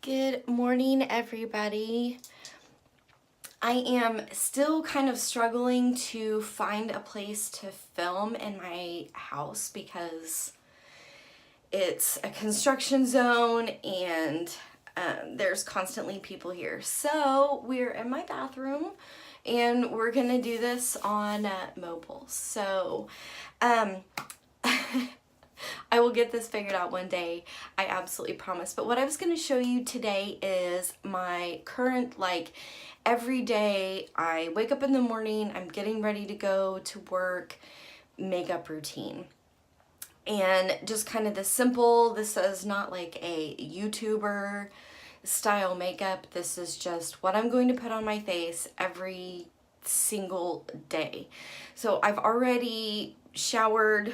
Good morning, everybody. I am still kind of struggling to find a place to film in my house because it's a construction zone and there's constantly people here. So we're in my bathroom and we're gonna do this on mobile. So I will get this figured out one day, I absolutely promise. But what I was going to show you today is my current, every day I wake up in the morning, I'm getting ready to go to work, makeup routine. And just kind of the simple, this is not like a YouTuber style makeup. This is just what I'm going to put on my face every single day. So I've already showered,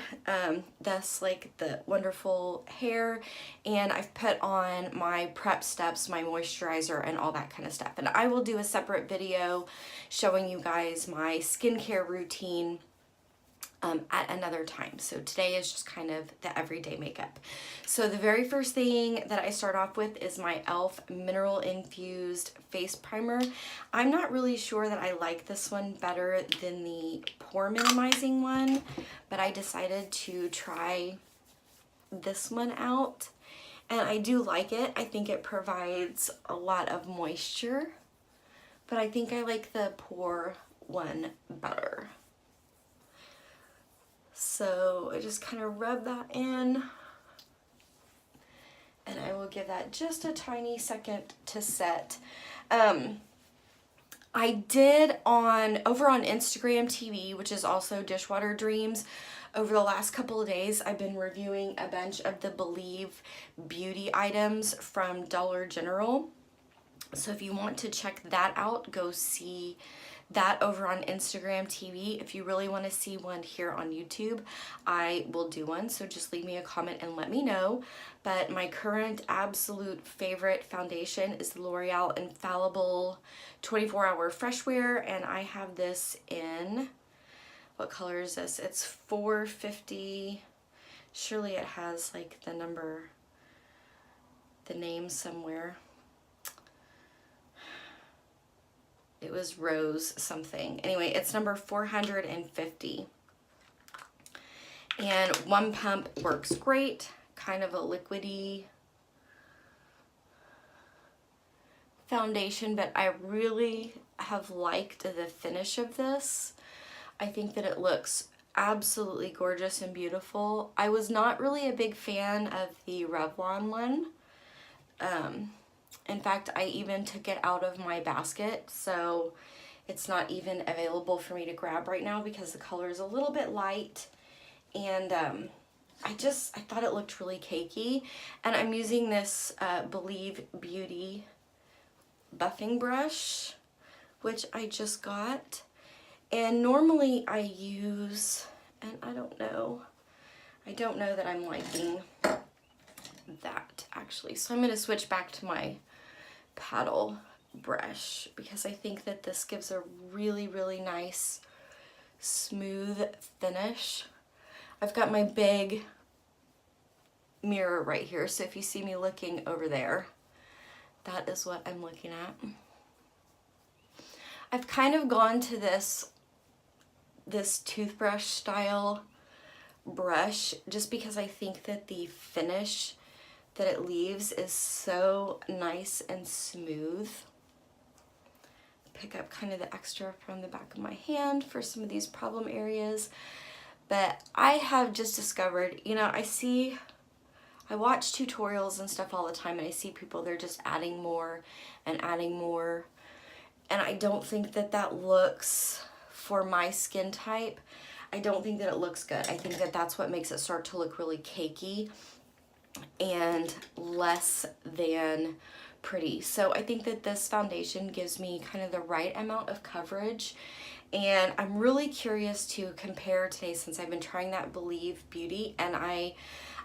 thus like the wonderful hair, and I've put on my prep steps, my moisturizer and all that kind of stuff. And I will do a separate video showing you guys my skincare routine at another time. So today is just kind of the everyday makeup. So the very first thing that I start off with is my e.l.f. mineral infused face primer. I'm not really sure that I like this one better than the pore minimizing one, but I decided to try this one out and I do like it. I think it provides a lot of moisture, but I think I like the pore one better. So I just kind of rub that in and I will give that just a tiny second to set. I did over on Instagram TV, which is also Dishwater Dreams, over the last couple of days, I've been reviewing a bunch of the Believe beauty items from Dollar General. So if you want to check that out, go see that over on Instagram TV. If you really want to see one here on YouTube, I will do one. So just leave me a comment and let me know. But my current absolute favorite foundation is the L'Oreal Infallible 24-Hour Fresh Wear. And I have this in, what color is this? It's 450. Surely it has like the number, the name somewhere. It was rose something. Anyway, it's number 450. And one pump works great. Kind of a liquidy foundation, but I really have liked the finish of this. I think that it looks absolutely gorgeous and beautiful. I was not really a big fan of the Revlon one. In fact, I even took it out of my basket, so it's not even available for me to grab right now because the color is a little bit light, and I thought it looked really cakey. And I'm using this Believe Beauty buffing brush, which I just got. And normally I use, and I don't know that I'm liking that actually. So I'm going to switch back to my paddle brush because I think that this gives a really, really nice smooth finish. I've got my big mirror right here, so if you see me looking over there, that is what I'm looking at. I've kind of gone to this toothbrush style brush just because I think that the finish that it leaves is so nice and smooth. Pick up kind of the extra from the back of my hand for some of these problem areas. But I have just discovered, you know, I watch tutorials and stuff all the time, and I see people, they're just adding more and adding more. And I don't think that that looks, for my skin type, I don't think that it looks good. I think that that's what makes it start to look really cakey and less than pretty. So I think that this foundation gives me kind of the right amount of coverage, and I'm really curious to compare today since I've been trying that Believe Beauty, and I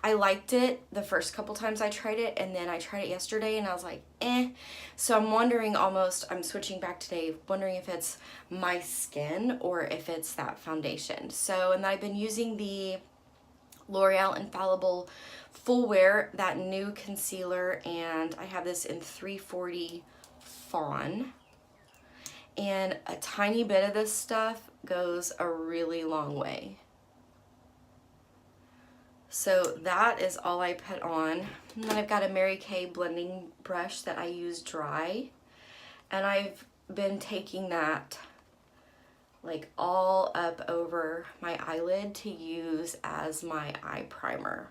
liked it the first couple times I tried it, and then I tried it yesterday and I was like, eh. So I'm wondering, I'm switching back today, wondering if it's my skin or if it's that foundation. So, and I've been using the L'Oreal Infallible Full Wear, that new concealer, and I have this in 340 Fawn. And a tiny bit of this stuff goes a really long way. So that is all I put on. And then I've got a Mary Kay blending brush that I use dry. And I've been taking that like all up over my eyelid to use as my eye primer,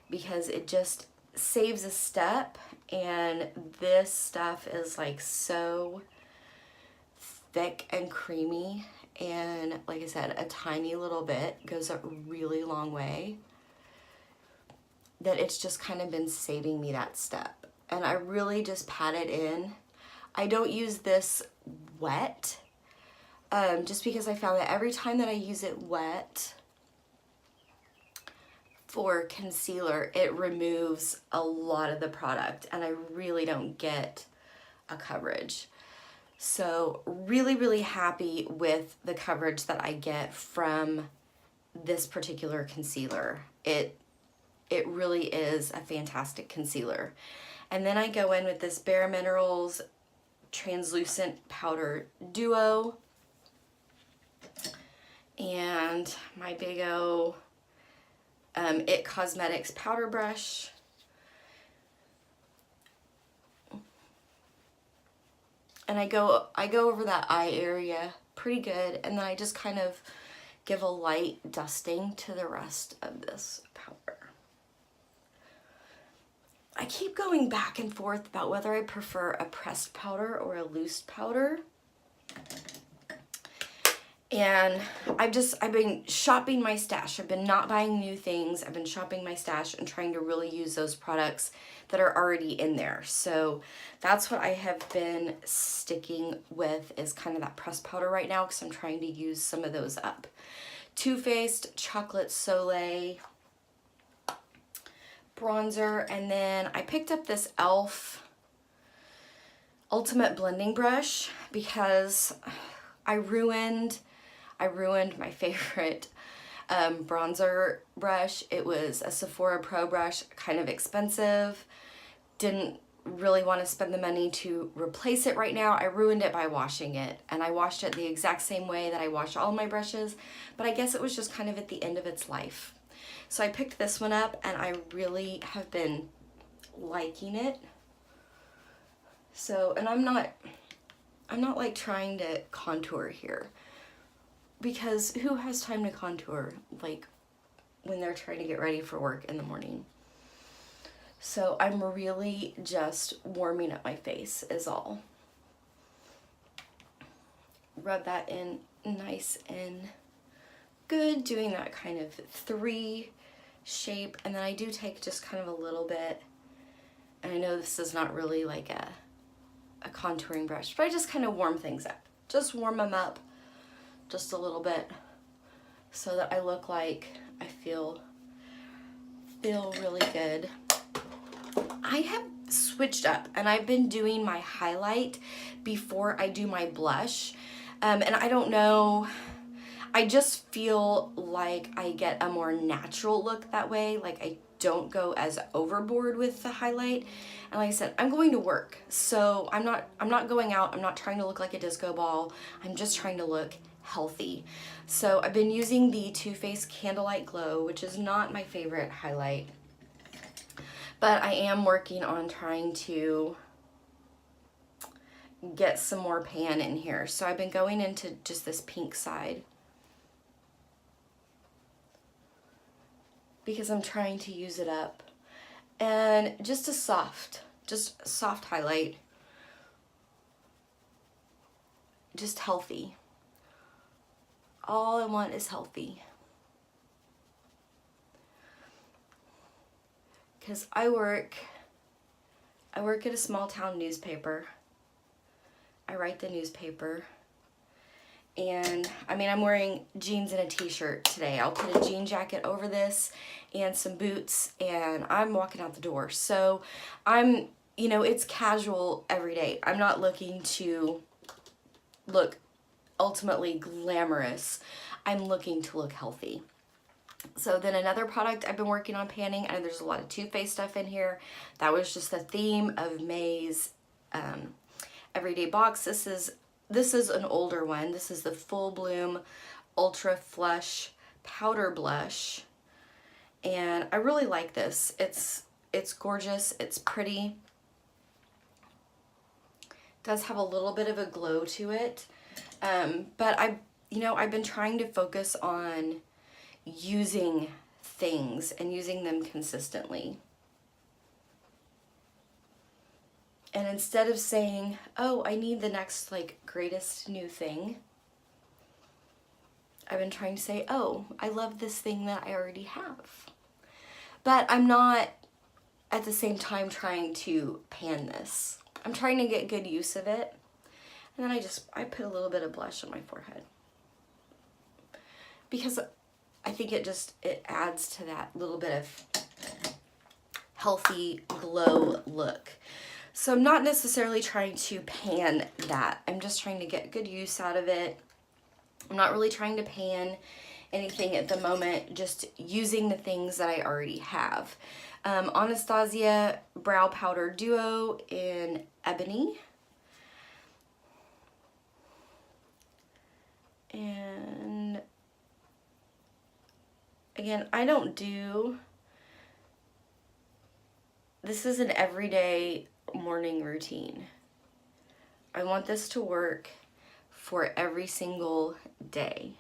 because it just saves a step, and this stuff is like so thick and creamy, and like I said, a tiny little bit goes a really long way, that it's just kind of been saving me that step. And I really just pat it in. I don't use this wet, just because I found that every time that I use it wet for concealer, it removes a lot of the product, and I really don't get a coverage. So really, really happy with the coverage that I get from this particular concealer. It really is a fantastic concealer. And then I go in with this Bare Minerals Translucent Powder Duo, and my big O It Cosmetics powder brush. And I go over that eye area pretty good, and then I just kind of give a light dusting to the rest of this powder. I keep going back and forth about whether I prefer a pressed powder or a loose powder. And I've been shopping my stash. I've been not buying new things. I've been shopping my stash and trying to really use those products that are already in there. So that's what I have been sticking with, is kind of that pressed powder right now, because I'm trying to use some of those up. Too Faced Chocolate Soleil bronzer, and then I picked up this e.l.f. Ultimate Blending Brush because I ruined my favorite bronzer brush. It was a Sephora Pro brush, kind of expensive. Didn't really want to spend the money to replace it right now. I ruined it by washing it, and I washed it the exact same way that I wash all my brushes, but I guess it was just kind of at the end of its life. So I picked this one up, and I really have been liking it. So, and I'm not like trying to contour here, because who has time to contour like when they're trying to get ready for work in the morning? So I'm really just warming up my face is all. Rub that in nice and good, doing that kind of 3 shape, and then I do take just kind of a little bit, and I know this is not really like a contouring brush, but I just kind of warm things up. Just warm them up just a little bit so that I look like I feel really good. I have switched up, and I've been doing my highlight before I do my blush, and I don't know, I just feel like I get a more natural look that way. Like I don't go as overboard with the highlight. And like I said, I'm going to work, so I'm not going out. I'm not trying to look like a disco ball. I'm just trying to look healthy. So I've been using the Too Faced Candlelight Glow, which is not my favorite highlight, but I am working on trying to get some more pan in here. So I've been going into just this pink side, because I'm trying to use it up. And just a soft highlight. Just healthy. All I want is healthy. Because I work at a small town newspaper. I write the newspaper. And I mean, I'm wearing jeans and a t-shirt today. I'll put a jean jacket over this and some boots, and I'm walking out the door. So I'm, you know, it's casual every day. I'm not looking to look ultimately glamorous. I'm looking to look healthy. So then another product I've been working on panning, and there's a lot of Too Faced stuff in here. That was just the theme of May's everyday box. This is an older one. This is the Full Bloom Ultra Flush Powder Blush. And I really like this. It's gorgeous, it's pretty. It does have a little bit of a glow to it. But I've been trying to focus on using things and using them consistently. And instead of saying, oh, I need the next like greatest new thing, I've been trying to say, oh, I love this thing that I already have. But I'm not at the same time trying to pan this. I'm trying to get good use of it. And then I put a little bit of blush on my forehead, because I think it adds to that little bit of healthy glow look. So I'm not necessarily trying to pan that. I'm just trying to get good use out of it. I'm not really trying to pan anything at the moment, just using the things that I already have. Anastasia Brow Powder Duo in Ebony. And again, this is an everyday morning routine. I want this to work for every single day.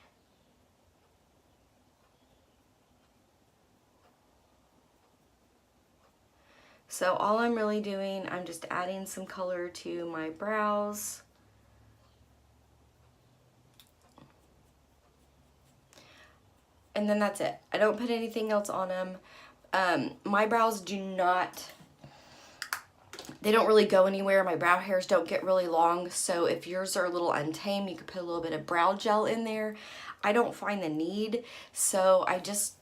So all I'm really doing, I'm just adding some color to my brows. And then that's it. I don't put anything else on them. My brows they don't really go anywhere. My brow hairs don't get really long. So if yours are a little untamed, you could put a little bit of brow gel in there. I don't find the need. So I just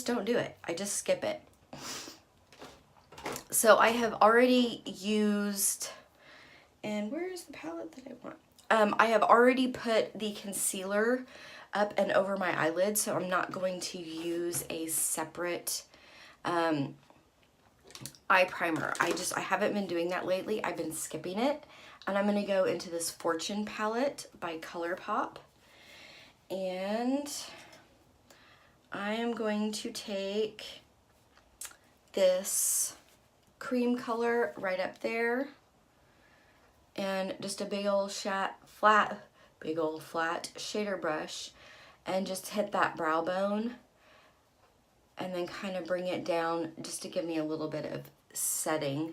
don't do it. I just skip it. So I have already used, and where's the palette that I want? I have already put the concealer up and over my eyelids, so I'm not going to use a separate eye primer. I haven't been doing that lately. I've been skipping it. And I'm going to go into this Fortune palette by ColourPop. And I am going to take this cream color right up there and just a big old flat shader brush and just hit that brow bone and then kind of bring it down just to give me a little bit of setting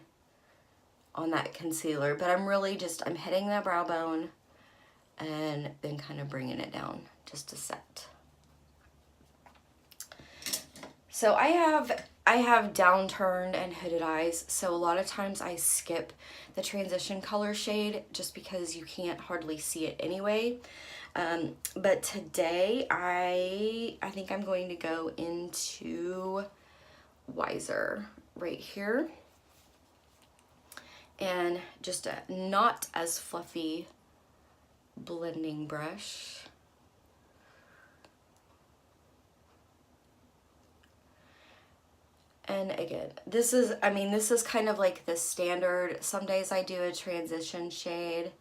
on that concealer. But I'm hitting that brow bone and then kind of bringing it down just to set. So I have downturned and hooded eyes, so a lot of times I skip the transition color shade just because you can't hardly see it anyway. But today I think I'm going to go into Wiser right here, and just a not as fluffy blending brush. And again, this is kind of like the standard. Some days I do a transition shade,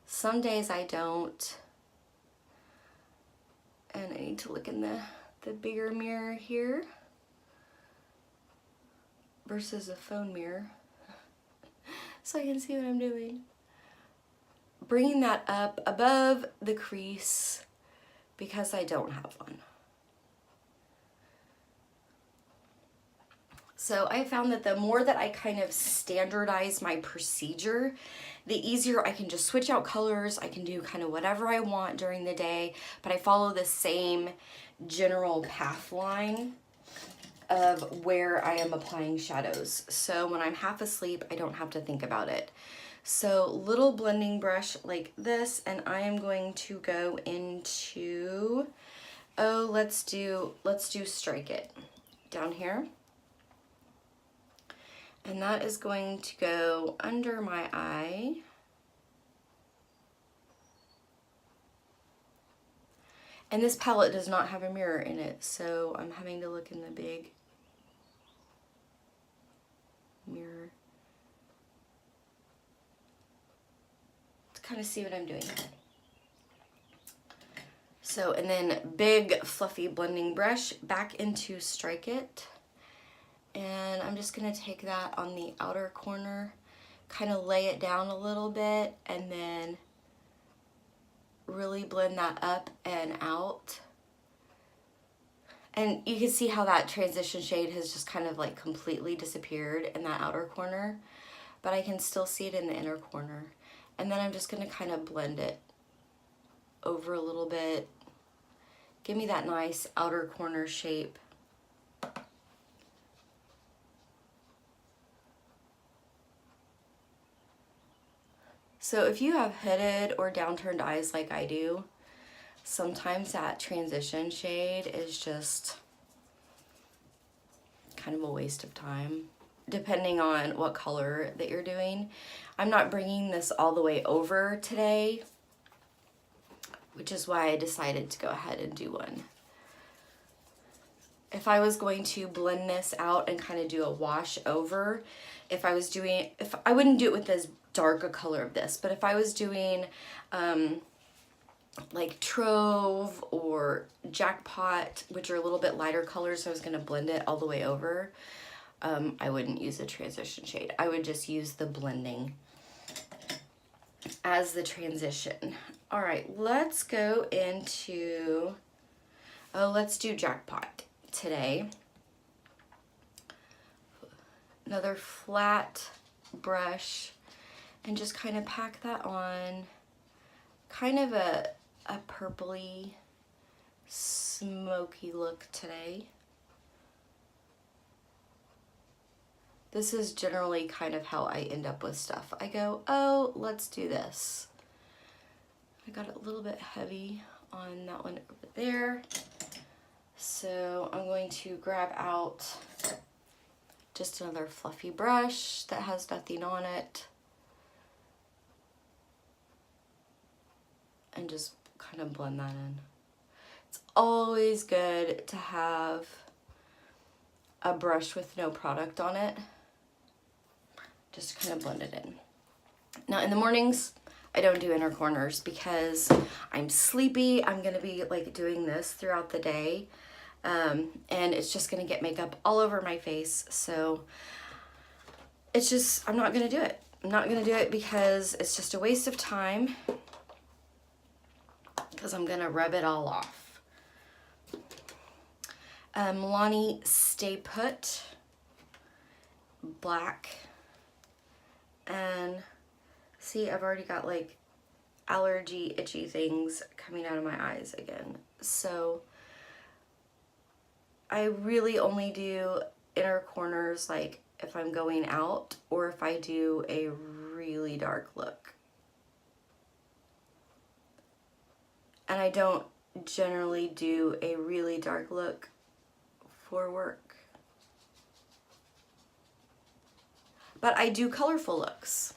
some days I don't. And I need to look in the bigger mirror here versus a phone mirror so I can see what I'm doing. Bringing that up above the crease because I don't have one. So I found that the more that I kind of standardize my procedure, the easier I can just switch out colors. I can do kind of whatever I want during the day, but I follow the same general path line of where I am applying shadows. So when I'm half asleep, I don't have to think about it. So little blending brush like this, and I am going to go into, let's do Strike It down here. And that is going to go under my eye. And this palette does not have a mirror in it, so I'm having to look in the big mirror to kind of see what I'm doing. So, and then big fluffy blending brush back into Strike It. And I'm just gonna take that on the outer corner, kind of lay it down a little bit, and then really blend that up and out. And you can see how that transition shade has just kind of like completely disappeared in that outer corner, but I can still see it in the inner corner. And then I'm just gonna kind of blend it over a little bit. Give me that nice outer corner shape. So if you have hooded or downturned eyes like I do, sometimes that transition shade is just kind of a waste of time, depending on what color that you're doing. I'm not bringing this all the way over today, which is why I decided to go ahead and do one. If I was going to blend this out and kind of do a wash over, if I wouldn't do it with as dark a color of this, but if I was doing like Trove or Jackpot, which are a little bit lighter colors, so I was gonna blend it all the way over, I wouldn't use a transition shade. I would just use the blending as the transition. All right, let's go into, let's do Jackpot today. Another flat brush, and just kind of pack that on, kind of a purpley, smoky look today. This is generally kind of how I end up with stuff. I go, oh, let's do this. I got it a little bit heavy on that one over there. So I'm going to grab out just another fluffy brush that has nothing on it, and just kind of blend that in. It's always good to have a brush with no product on it, just to kind of blend it in. Now in the mornings, I don't do inner corners because I'm sleepy. I'm gonna be like doing this throughout the day. And it's just gonna get makeup all over my face. So it's just, I'm not gonna do it. I'm not gonna do it because it's just a waste of time, because I'm gonna rub it all off. Lonnie Stay Put, black. And see, I've already got like allergy, itchy things coming out of my eyes again. So I really only do inner corners like if I'm going out or if I do a really dark look. And I don't generally do a really dark look for work. But I do colorful looks,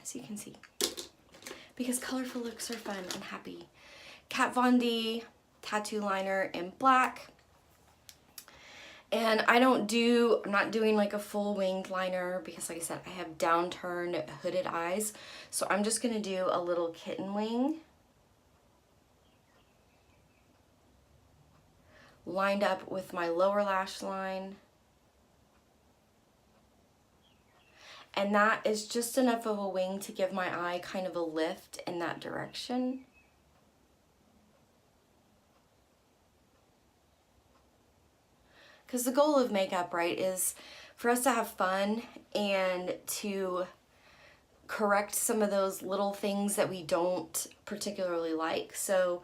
as you can see, because colorful looks are fun and happy. Kat Von D tattoo liner in black. And I'm not doing like a full winged liner because like I said, I have downturned hooded eyes. So I'm just gonna do a little kitten wing, lined up with my lower lash line. And that is just enough of a wing to give my eye kind of a lift in that direction. Because the goal of makeup, right, is for us to have fun and to correct some of those little things that we don't particularly like. So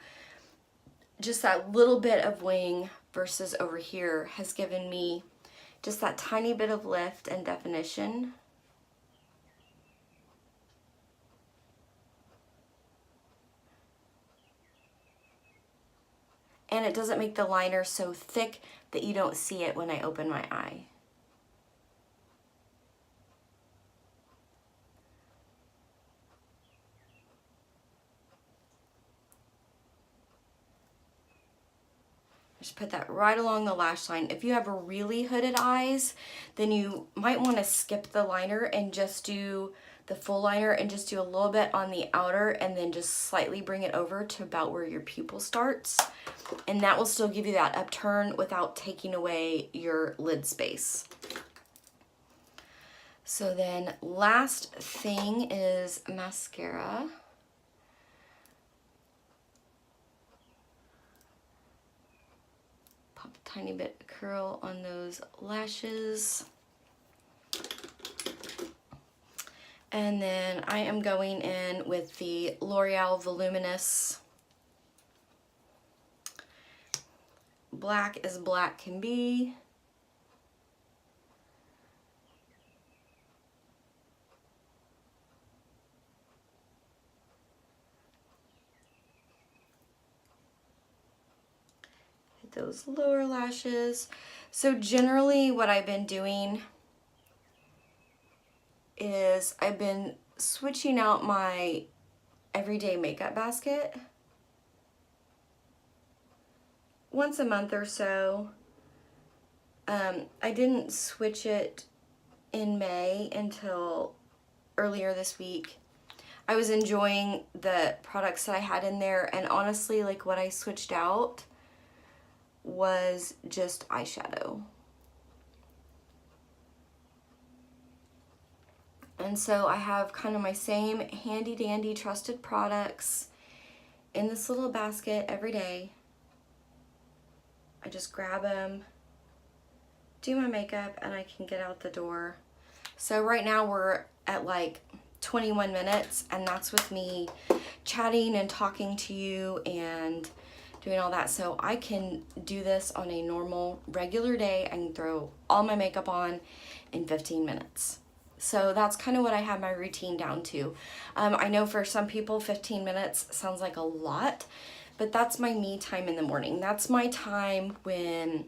just that little bit of wing versus over here has given me just that tiny bit of lift and definition. And it doesn't make the liner so thick that you don't see it when I open my eye. Just put that right along the lash line. If you have really hooded eyes, then you might want to skip the liner and just do the full liner and just do a little bit on the outer and then just slightly bring it over to about where your pupil starts. And that will still give you that upturn without taking away your lid space. So then last thing is mascara. Pop a tiny bit of curl on those lashes. And then I am going in with the L'Oreal Voluminous. Black as black can be. Hit those lower lashes. So generally what I've been doing is I've been switching out my everyday makeup basket once a month or so. I didn't switch it in May until earlier this week. I was enjoying the products that I had in there, and honestly, like, what I switched out was just eyeshadow. And so I have kind of my same handy dandy trusted products in this little basket every day. I just grab them, do my makeup, and I can get out the door. So right now we're at like 21 minutes, and that's with me chatting and talking to you and doing all that. So I can do this on a normal, regular day. I can throw all my makeup on in 15 minutes. So that's kind of what I have my routine down to. I know for some people 15 minutes sounds like a lot, but that's my me time in the morning. That's my time when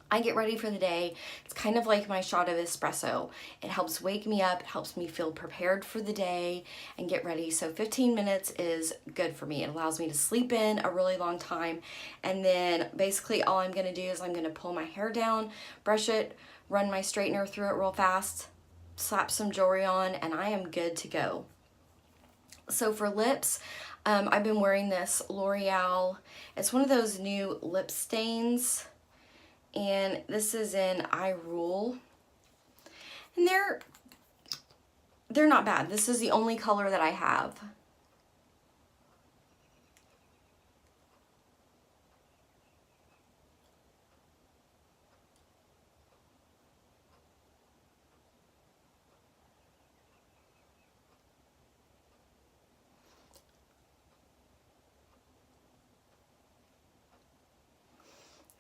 I get ready for the day. It's kind of like my shot of espresso. It helps wake me up, it helps me feel prepared for the day and get ready. So 15 minutes is good for me. It allows me to sleep in a really long time. And then basically all I'm gonna do is I'm gonna pull my hair down, brush it, run my straightener through it real fast, slap some jewelry on, and I am good to go. So for lips, I've been wearing this L'Oreal. It's one of those new lip stains, and this is in I Rule. And they're not bad. This is the only color that I have.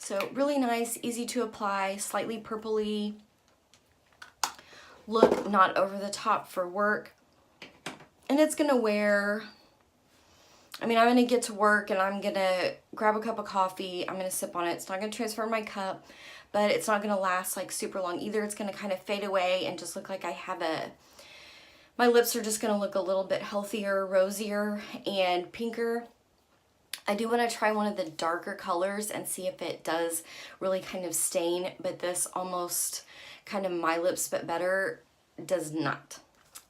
So really nice, easy to apply, slightly purpley look, not over the top for work. And it's gonna wear, I'm gonna get to work and I'm gonna grab a cup of coffee, I'm gonna sip on it. It's not gonna transfer in my cup, but it's not gonna last like super long either. It's gonna kind of fade away and just look like I have my lips are just gonna look a little bit healthier, rosier, and pinker. I do want to try one of the darker colors and see if it does really kind of stain, but this almost kind of my lips but better does not.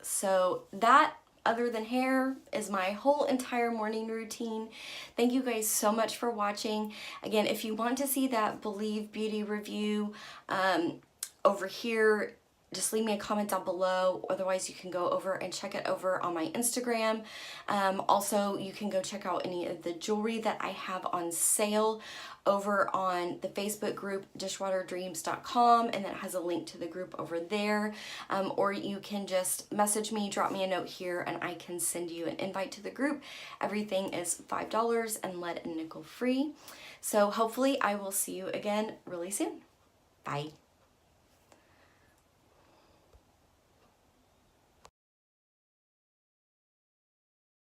So that, other than hair, is my whole entire morning routine. Thank you guys so much for watching. Again, if you want to see that Believe Beauty review over here, just leave me a comment down below. Otherwise, you can go over and check it over on my Instagram. Also, you can go check out any of the jewelry that I have on sale over on the Facebook group dishwaterdreams.com, and that has a link to the group over there. Or you can just message me, drop me a note here, and I can send you an invite to the group. Everything is $5 and lead and nickel free. So hopefully I will see you again really soon. Bye.